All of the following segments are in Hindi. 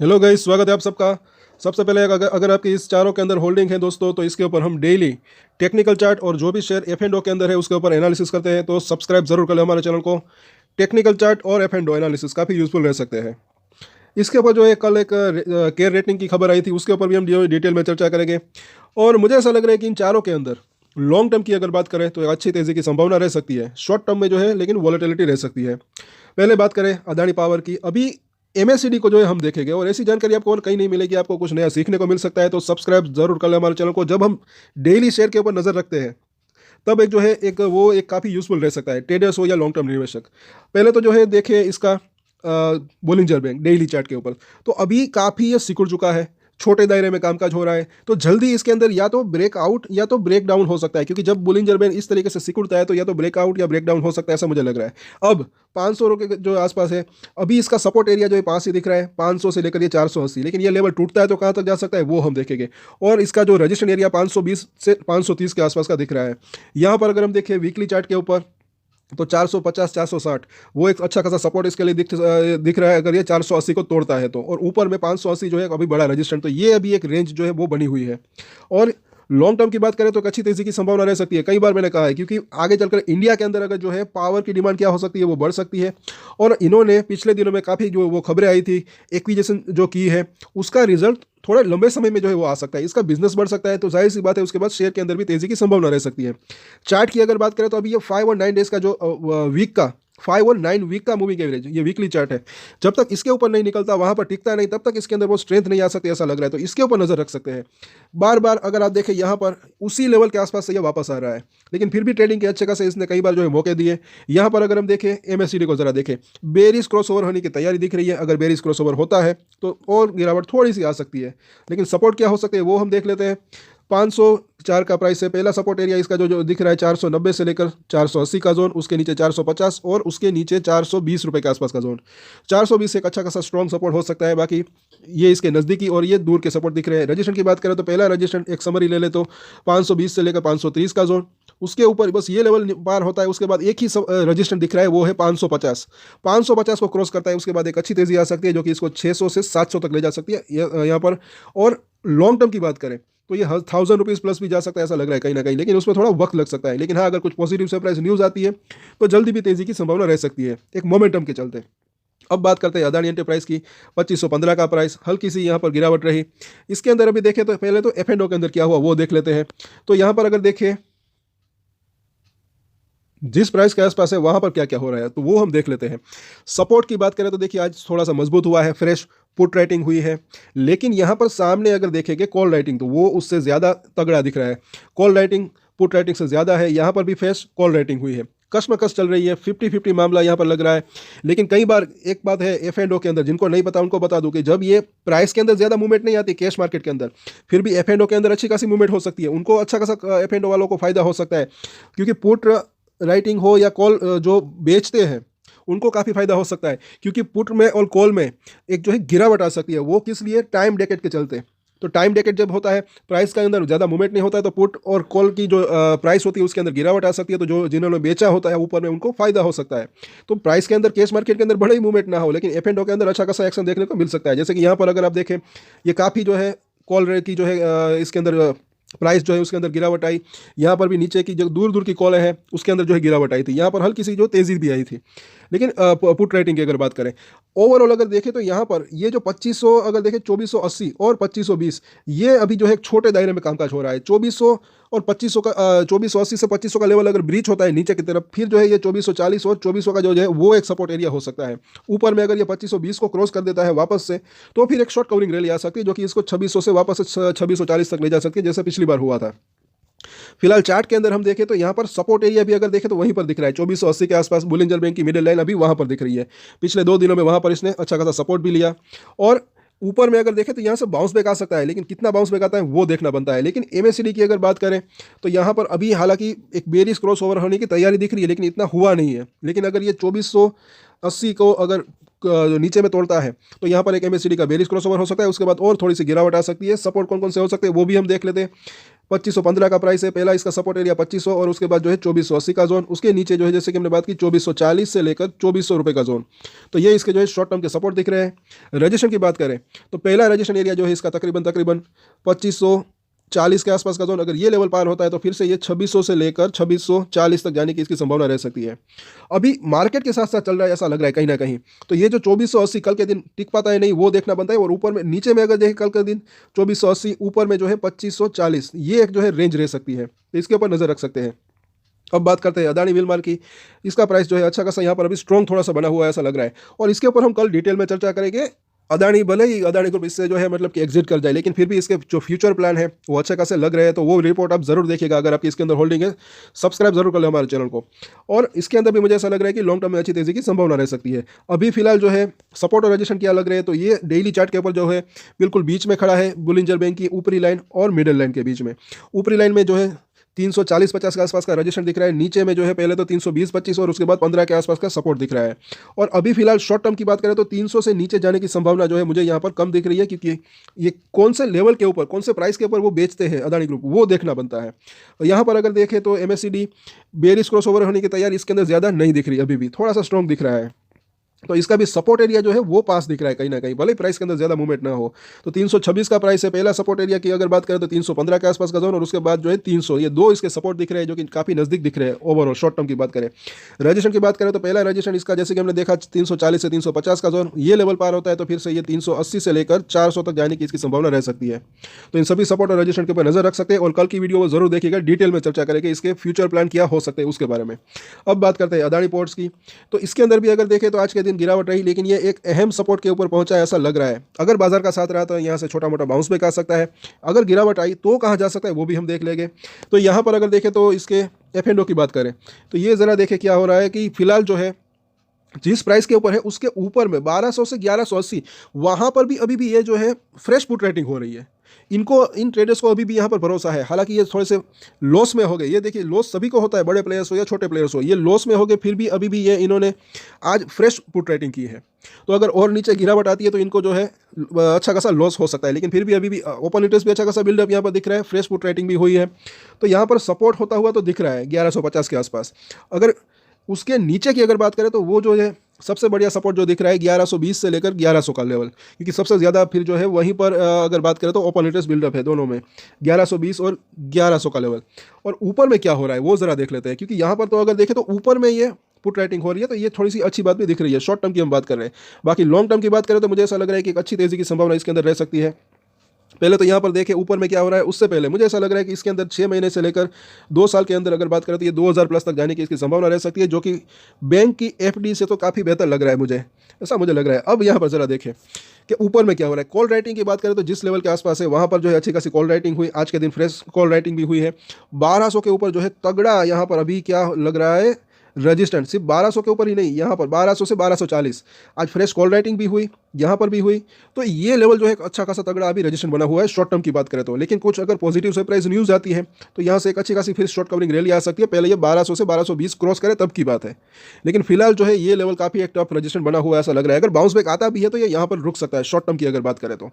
हेलो गाइस, स्वागत है आप सबका। सबसे पहले अगर आपकी इस चारों के अंदर होल्डिंग है दोस्तों, तो इसके ऊपर हम डेली टेक्निकल चार्ट और जो भी शेयर एफ एंड ओ के अंदर है उसके ऊपर एनालिसिस करते हैं। तो सब्सक्राइब जरूर कर लो हमारे चैनल को। टेक्निकल चार्ट और एफ एंड ओ एनालिसिस काफ़ी यूजफुल रह सकते हैं। इसके ऊपर जो है कल एक केयर रेटिंग की खबर आई थी, उसके ऊपर भी हम डिटेल में चर्चा करेंगे। और मुझे ऐसा लग रहा है कि इन चारों के अंदर लॉन्ग टर्म की अगर बात करें तो एक अच्छी तेज़ी की संभावना रह सकती है। शॉर्ट टर्म में जो है लेकिन वॉलेटिलिटी रह सकती है। पहले बात करें अदानी पावर की। अभी एमएससीडी को जो है हम देखेंगे, और ऐसी जानकारी आपको और कहीं नहीं मिलेगी, आपको कुछ नया सीखने को मिल सकता है। तो सब्सक्राइब जरूर कर लें हमारे चैनल को। जब हम डेली शेयर के ऊपर नजर रखते हैं तब एक जो है एक काफ़ी यूजफुल रह सकता है, ट्रेडर्स हो या लॉन्ग टर्म निवेशक। पहले तो जो है देखिए इसका बोलिंजर बैंक डेली चार्ट के ऊपर। तो अभी काफ़ी ये सिकुड़ चुका है, छोटे दायरे में कामकाज हो रहा है। तो जल्दी इसके अंदर या तो ब्रेकआउट या तो ब्रेक डाउन हो सकता है, क्योंकि जब बुलिंजर बैंड इस तरीके से सिकुड़ता है तो या तो ब्रेकआउट या ब्रेक डाउन हो सकता है, ऐसा मुझे लग रहा है। अब 500 के जो आसपास है, अभी इसका सपोर्ट एरिया जो है 5 ही दिख रहा है, 500 से लेकर ये 480। लेकिन ये लेवल टूटता है तो कहाँ तक जा सकता है वो हम देखेंगे। और इसका जो रजिस्ट्रेशन एरिया 520 से 530 के आसपास का दिख रहा है। यहाँ पर अगर हम देखें वीकली चार्ट के ऊपर तो 450 460 वो एक अच्छा खासा सपोर्ट इसके लिए दिख रहा है, अगर ये 480 को तोड़ता है तो। और ऊपर में 580 जो है अभी बड़ा रजिस्टेंस, तो ये अभी एक रेंज जो है वो बनी हुई है। और लॉन्ग टर्म की बात करें तो एक अच्छी तेजी की संभावना रह सकती है। कई बार मैंने कहा है, क्योंकि आगे चलकर इंडिया के अंदर अगर जो है पावर की डिमांड क्या हो सकती है वो बढ़ सकती है। और इन्होंने पिछले दिनों में काफ़ी जो वो खबरें आई थी, एक्विजिशन जो की है उसका रिजल्ट थोड़े लंबे समय में जो है वो आ सकता है, इसका बिजनेस बढ़ सकता है। तो जाहिर सी बात है उसके बाद शेयर के अंदर भी तेजी की संभावना रह सकती है। चार्ट की अगर बात करें तो अभी ये 5 और 9 डेज का जो वीक का 5 और 9 वीक का मूविंग एवरेज, ये वीकली चार्ट है, जब तक इसके ऊपर नहीं निकलता, वहां पर टिकता नहीं, तब तक इसके अंदर वो स्ट्रेंथ नहीं आ सकती ऐसा लग रहा है। तो इसके ऊपर नजर रख सकते हैं। बार बार अगर आप देखें यहाँ पर उसी लेवल के आसपास से ये वापस आ रहा है, लेकिन फिर भी ट्रेडिंग के अच्छे खासे इसने कई बार जो है मौके दिए। यहाँ पर अगर हम देखें एमएससीडी को जरा देखें, बेरिस क्रॉस ओवर होने की तैयारी दिख रही है। अगर बेरिस क्रॉस ओवर होता है तो और गिरावट थोड़ी सी आ सकती है, लेकिन सपोर्ट क्या हो सकते हैं वो हम देख लेते हैं। 504 का प्राइस है पहला सपोर्ट एरिया इसका, जो दिख रहा है 490 से लेकर 480 का जोन, उसके नीचे 450 और उसके नीचे 420 रुपए के आसपास का जोन। 420 से एक अच्छा खासा स्ट्रॉन्ग सपोर्ट हो सकता है। बाकी ये इसके नज़दीकी और ये दूर के सपोर्ट दिख रहे हैं। रजिस्ट्रेशन की बात करें तो पहला रजिस्ट्रेशन एक समरी ले ले तो 520 से लेकर 530 का जोन, उसके ऊपर बस ये लेवल पार होता है, उसके बाद एक ही रजिस्ट्रेशन दिख रहा है वो है 550। 550 को क्रॉस करता है उसके बाद एक अच्छी तेजी आ सकती है, जो कि इसको 600 से 700 तक ले जा सकती है यहाँ पर। और लॉन्ग टर्म की बात करें तो ये 1000 रुपीज़ प्लस भी जा सकता है ऐसा लग रहा है कहीं ना कहीं, लेकिन उसमें थोड़ा वक्त लग सकता है। लेकिन हाँ, अगर कुछ पॉजिटिव सरप्राइज न्यूज़ आती है तो जल्दी भी तेजी की संभावना रह सकती है एक मोमेंटम के चलते। अब बात करते हैं अदानी एंटरप्राइज की। 2515 का प्राइस, हल्की सी यहाँ पर गिरावट रही। इसके अंदर अभी देखें तो पहले तो एफ एंड ओ के अंदर क्या हुआ वो देख लेते हैं। तो यहाँ पर अगर देखें जिस प्राइस के आसपास है वहां पर क्या क्या हो रहा है तो वो हम देख लेते हैं। सपोर्ट की बात करें तो देखिए आज थोड़ा सा मजबूत हुआ है, फ्रेश पुट राइटिंग हुई है। लेकिन यहाँ पर सामने अगर देखेंगे कॉल राइटिंग तो वो उससे ज़्यादा तगड़ा दिख रहा है। कॉल राइटिंग पुट राइटिंग से ज़्यादा है, यहाँ पर भी फ्रेश कॉल राइटिंग हुई है। कशमकश चल रही है, 50-50 मामला यहाँ पर लग रहा है। लेकिन कई बार एक बात है एफ एंड ओ के अंदर, जिनको नहीं पता उनको बता दूं कि जब ये प्राइस के अंदर ज़्यादा मूवमेंट नहीं आती कैश मार्केट के अंदर, फिर भी एफ एंड ओ के अंदर अच्छी खासी मूवमेंट हो सकती है। उनको अच्छा खासा एफ एंड ओ वालों को फायदा हो सकता है, क्योंकि पुट राइटिंग हो या कॉल जो बेचते हैं उनको काफ़ी फायदा हो सकता है। क्योंकि पुट में और कॉल में एक जो है गिरावट आ सकती है, वो किस लिए, टाइम डेकेट के चलते। तो टाइम डेकेट जब होता है, प्राइस के अंदर ज़्यादा मूवमेंट नहीं होता है, तो पुट और कॉल की जो प्राइस होती है उसके अंदर गिरावट आ सकती है। तो जो जिन्होंने बेचा होता है ऊपर में उनको फायदा हो सकता है। तो प्राइस के अंदर कैश मार्केट के अंदर बड़े ही मूवमेंट ना हो, लेकिन एफ एंड ओ के अंदर अच्छा खासा एक्शन देखने को मिल सकता है। जैसे कि यहाँ पर अगर आप देखें, ये काफ़ी जो है कॉल रेट की जो है इसके अंदर प्राइस जो है उसके अंदर गिरावट आई। यहाँ पर भी नीचे की जो दूर दूर की कॉलें हैं उसके अंदर जो है गिरावट आई थी। यहाँ पर हल्की सी जो तेज़ी भी आई थी। लेकिन पुट रेटिंग की अगर बात करें ओवरऑल अगर देखें तो यहाँ पर ये जो 2500 अगर देखें 2480 और 2520, ये अभी जो है एक छोटे दायरे में कामकाज हो रहा है। 2400 और 2500 का 2480 से 2500 का लेवल अगर ब्रीच होता है नीचे की तरफ, फिर जो है ये 2440 और 2400 का जो है वो एक सपोर्ट एरिया हो सकता है। ऊपर में अगर ये 2520 को क्रॉस कर देता है वापस से, तो फिर एक शॉर्ट कवरिंग रैली आ सकती है, जो कि इसको 2600 से वापस से 2640 तक ले जा सकती है, जैसे पिछली बार हुआ था। फिलहाल चार्ट के अंदर हम देखें तो यहाँ पर सपोर्ट एरिया भी अगर देखें तो वहीं पर दिख रहा है 2480 के आसपास। बुलिंजर बैंक की मिडिल लाइन अभी वहाँ पर दिख रही है। पिछले 2 दिनों में वहाँ पर इसने अच्छा खासा सपोर्ट भी लिया। और ऊपर में अगर देखें तो यहाँ से बाउंस बैक आ सकता है, लेकिन कितना बाउंस बैक आता है वो देखना बनता है। लेकिन एमएससीडी की अगर बात करें तो यहाँ पर अभी हालांकि एक बेरिश क्रॉस ओवर होने की तैयारी दिख रही है, लेकिन इतना हुआ नहीं है। लेकिन अगर ये 2480 को अगर नीचे में तोड़ता है तो यहाँ पर एक एमएससीडी का बेरिश क्रॉस ओवर हो सकता है। उसके बाद और थोड़ी सी गिरावट आ सकती है। सपोर्ट कौन कौन से हो सकते हैं वो भी हम देख लेते हैं। 2515 का प्राइस है। पहला इसका सपोर्ट एरिया 2500 और उसके बाद जो है 2480 का जोन, उसके नीचे जो है जैसे कि हमने बात की 2440 से लेकर 2400 रुपये का जोन। तो ये इसके जो है शॉर्ट टर्म के सपोर्ट दिख रहे हैं। रजिस्ट्रेशन की बात करें तो पहला रजिस्ट्रेशन एरिया जो है इसका तकरीबन 2540 के आसपास का जोन, अगर ये लेवल पार होता है तो फिर से ये 2600 से लेकर 2640 तक जाने की इसकी संभावना रह सकती है। अभी मार्केट के साथ साथ चल रहा है ऐसा लग रहा है कहीं ना कहीं, तो ये जो 2480 कल के दिन टिक पाता है नहीं वो देखना बनता है। और ऊपर में नीचे में अगर देखें कल के दिन 2480, ऊपर में जो है 2540, ये एक जो है रेंज रह सकती है, तो इसके ऊपर नजर रख सकते हैं। अब बात करते हैं अदानी विलमार की। इसका प्राइस जो है अच्छा खासा यहाँ पर अभी स्ट्रॉन्ग थोड़ा सा बना हुआ है ऐसा लग रहा है, और इसके ऊपर हम कल डिटेल में चर्चा करेंगे। अदानी भले ही अदानी ग्रुप इससे जो है मतलब कि एग्जिट कर जाए, लेकिन फिर भी इसके जो फ्यूचर प्लान है वो अच्छे खासे लग रहे हैं, तो वो रिपोर्ट आप जरूर देखिएगा। अगर आपकी इसके अंदर होल्डिंग है, सब्सक्राइब जरूर कर लो हमारे चैनल को। और इसके अंदर भी मुझे ऐसा लग रहा है कि लॉन्ग टर्म में अच्छी तेजी की संभावना रह सकती है। अभी फिलहाल जो है सपोर्ट और रजिस्ट्रेशन क्या लग रहे हैं, तो ये डेली चार्ट के ऊपर जो है बिल्कुल बीच में खड़ा है, बुलिंजर बैंक की ऊपरी लाइन और मिडिल लाइन के बीच में। ऊपरी लाइन में जो है 340-50 के आसपास का रजिस्ट्रेशन दिख रहा है, नीचे में जो है पहले तो 320-25 और उसके बाद 15 के आसपास का सपोर्ट दिख रहा है। और अभी फिलहाल शॉर्ट टर्म की बात करें तो 300 से नीचे जाने की संभावना जो है मुझे यहाँ पर कम दिख रही है, क्योंकि ये कौन से लेवल के ऊपर, कौन से प्राइस के ऊपर वो बेचते हैं अदानी ग्रुप, वो देखना बनता है। यहाँ पर अगर देखें तो MACD बेरिश क्रॉस ओवर होने की तैयारी इसके अंदर ज़्यादा नहीं दिख रही, अभी भी थोड़ा सा स्ट्रॉन्ग दिख रहा है। तो इसका भी सपोर्ट एरिया जो है वो पास दिख रहा है कहीं ना कहीं, भले प्राइस के अंदर ज्यादा मूवमेंट ना हो। तो 326 का प्राइस है पहला सपोर्ट एरिया की अगर बात करें तो 315 के आसपास का जोन, और उसके बाद जो है 300, ये दो इसके सपोर्ट दिख रहे हैं जो कि काफी नजदीक दिख रहे हैं ओवरऑल शॉर्ट टर्म की बात करें। रजिस्ट्रेशन की बात करें तो पहला रजिस्ट्रेशन इसका जैसे कि हमने देखा 340 से 350 का जोन, ये लेवल पार होता है तो फिर से ये 380 से लेकर 400 तक जाने की इसकी संभावना रह सकती है। तो इन सभी सपोर्ट और रजिस्ट्रेशन के ऊपर नजर रख सकते हैं, और कल की वीडियो को जरूर देखिएगा, डिटेल में चर्चा करेंगे इसके फ्यूचर प्लान क्या हो सकते हैं उसके बारे में। अब बात करते हैं अदानी पोर्ट्स की। तो इसके अंदर भी अगर देखें तो आज के दिन गिरावट रही, लेकिन ये एक अहम सपोर्ट के ऊपर पहुंचा है ऐसा लग रहा है। अगर बाजार का साथ रहा तो यहां से छोटा मोटा बाउंस बैक आ सकता है। अगर गिरावट आई तो कहां जा सकता है वो भी हम देख लेंगे। तो यहां पर अगर देखें तो इसके F&O की बात करें तो ये जरा देखें क्या हो रहा है कि फिलहाल जो है जिस प्राइस के ऊपर है उसके ऊपर में 1200 से 1180, वहां पर भी अभी भी ये जो है फ्रेश पुट रेटिंग हो रही है। इनको, इन ट्रेडर्स को अभी भी यहाँ पर भरोसा है, हालांकि ये थोड़े से लॉस में हो गए। ये देखिए लॉस सभी को होता है, बड़े प्लेयर्स हो या छोटे प्लेयर्स हो, ये लॉस में हो गए, फिर भी अभी भी ये इन्होंने आज फ्रेश पुट रेटिंग की है। तो अगर और नीचे गिरावट आती है तो इनको जो है अच्छा खासा लॉस हो सकता है, लेकिन फिर भी अभी भी ओपन इंटरेस्ट भी अच्छा खासा बिल्डअप यहाँ पर दिख रहा है, फ्रेश पुट रेटिंग भी हुई है। तो यहाँ पर सपोर्ट होता हुआ तो दिख रहा है 1150 के आसपास। अगर उसके नीचे की अगर बात करें तो वो जो है सबसे बढ़िया सपोर्ट जो दिख रहा है 1120 से लेकर 1100 का लेवल, क्योंकि सबसे ज़्यादा फिर जो है वहीं पर अगर बात करें तो ओपन इंटरेस्ट बिल्डअप है दोनों में, 1120 और 1100 का लेवल। और ऊपर में क्या हो रहा है वो ज़रा देख लेते हैं, क्योंकि यहाँ पर तो अगर देखें तो ऊपर में ये पुट राइटिंग हो रही है, तो ये थोड़ी सी अच्छी बात भी दिख रही है। शॉर्ट टर्म की हम बात कर रहे हैं, बाकी लॉन्ग टर्म की बात करें तो मुझे ऐसा लग रहा है कि एक अच्छी तेज़ी की संभावना इसके अंदर रह सकती है। पहले तो यहाँ पर देखें ऊपर में क्या हो रहा है, उससे पहले मुझे ऐसा लग रहा है कि इसके अंदर 6 महीने से लेकर 2 साल के अंदर अगर बात करें तो ये 2000 प्लस तक जाने की इसकी संभावना रह सकती है, जो कि बैंक की FD से तो काफ़ी बेहतर लग रहा है, मुझे ऐसा लग रहा है। अब यहाँ पर जरा देखें कि ऊपर में क्या हो रहा है। कॉल राइटिंग की बात करें तो जिस लेवल के आसपास है वहाँ पर जो है अच्छी खासी कॉल राइटिंग हुई, आज के दिन फ्रेश कॉल राइटिंग भी हुई है। 1200 के ऊपर जो है तगड़ा यहाँ पर अभी क्या लग रहा है रजिस्टेंट, सिर्फ 1200 के ऊपर ही नहीं, यहाँ पर 1200 से 1240 आज फ्रेश कॉल राइटिंग भी हुई, यहाँ पर भी हुई। तो ये लेवल जो है अच्छा खासा तगड़ा अभी रजिस्ट्रेशन बना हुआ है शॉर्ट टर्म की बात करें तो। लेकिन कुछ अगर पॉजिटिव सरप्राइज न्यूज़ आती है तो यहाँ से एक अच्छी खासी फिर शॉर्ट कवरिंग रैली आ सकती है। पहले ये 1200 से 1220 क्रॉस करे तब की बात है, लेकिन फिलहाल जो है ये लेवल काफ़ी एक टफ रजिस्ट्रेशन बना हुआ है ऐसा लग रहा है। अगर बाउंस बैक आता भी है तो ये यहाँ पर रुक सकता है शॉर्ट टर्म की अगर बात करें तो।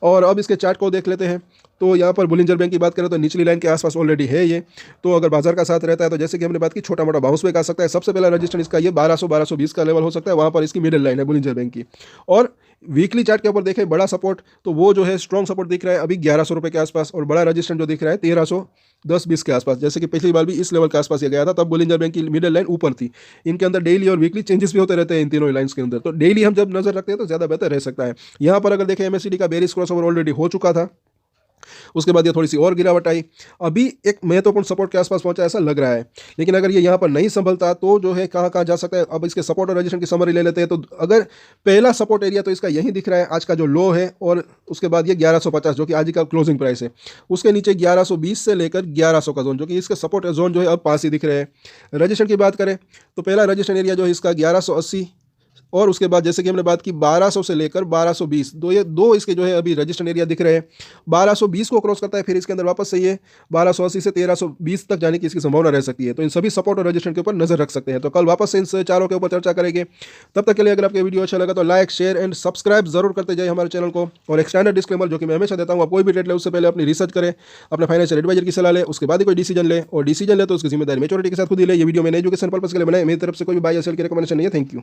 और अब इसके चार्ट को देख लेते हैं। तो यहाँ पर बुलिंजर बैंक की बात करें तो निचली लाइन के आसपास ऑलरेडी है ये। तो अगर बाजार का साथ रहता है तो जैसे कि हमने बात की छोटा मोटा बाउंस बैक आ सकता है। सबसे पहला रजिस्ट्रेशन इसका ये 1200-1220 का लेवल हो सकता है, वहाँ पर इसकी मिडिल लाइन है बुलिंजर बैंक की। और वीकली चार्ट के ऊपर देखें बड़ा सपोर्ट तो वो जो है स्ट्रॉन्ग सपोर्ट दिख रहा है अभी 1100 रुपये के आसपास, और बड़ा रजिस्ट्रेशन जो दिख रहा है 1310-20 के आसपास। जैसे कि पिछली बार भी इस लेवल के आसपास ये गया था, तब बुलिंजर बैंक की मिडिल लाइन ऊपर थी। इनके अंदर डेली और वीकली चेंजेस भी होते रहते हैं इन तीनों लाइन्स के अंदर, तो डेली हम जब नजर रखते हैं तो ज़्यादा बेहतर रह सकता है। यहाँ पर अगर देखें MACD का बेरिश क्रॉस ओवर ऑलरेडी हो चुका था, उसके बाद ये थोड़ी सी और गिरावट आई, अभी एक महत्वपूर्ण सपोर्ट के आसपास पहुंचा ऐसा लग रहा है। लेकिन अगर ये यहाँ पर नहीं संभलता तो जो है कहाँ कहाँ जा सकता है। अब इसके सपोर्ट और रजिस्ट्रेशन की समरी ले लेते हैं। तो अगर पहला सपोर्ट एरिया तो इसका यही दिख रहा है आज का जो लो है, और उसके बाद ये 1150 जो कि आज का क्लोजिंग प्राइस है, उसके नीचे 1120 से लेकर 1100 का जोन, जो कि इसके सपोर्ट जोन जो है अब पास ही दिख रहे हैं। रजिस्ट्रेशन की बात करें तो पहला रजिस्ट्रेशन एरिया जो है इसका 1180 और उसके बाद जैसे कि हमने बात की 1200 से लेकर 1220, ये दो इसके जो है अभी रजिस्ट्रेशन एरिया दिख रहे हैं। 1220 को क्रॉस करता है फिर इसके अंदर वापस से ये 1280 से 1320 तक जाने की इसकी संभावना रह सकती है। तो इन सभी सपोर्ट और रजिस्ट्रेशन के ऊपर नजर रख सकते हैं। तो कल वापस से इन चारों के ऊपर चर्चा करेंगे। तब तक के लिए अगर आपको वीडियो अच्छा लगा तो लाइक, शेयर एंड सब्सक्राइब जरूर करते जाइए हमारे चैनल को। और एक स्टैंडर्ड डिस्क्लेमर जो कि मैं हमेशा देता हूँ, आप कोई भी ट्रेड ले उससे पहले अपनी रिसर्च करें, अपने फाइनेंशियल एडवाइजर की सलाह ले, उसके बाद ही कोई डिसीजन ले, और डिसीजन ले तो उसकी जिम्मेदारी मैच्योरिटी के साथ खुद ही ले। ये वीडियो मैंने एजुकेशन पर्पस के लिए बनाई, मेरी तरफ से कोई भी बाय या सेल की रिकमेंडेशन नहीं है। Thank you.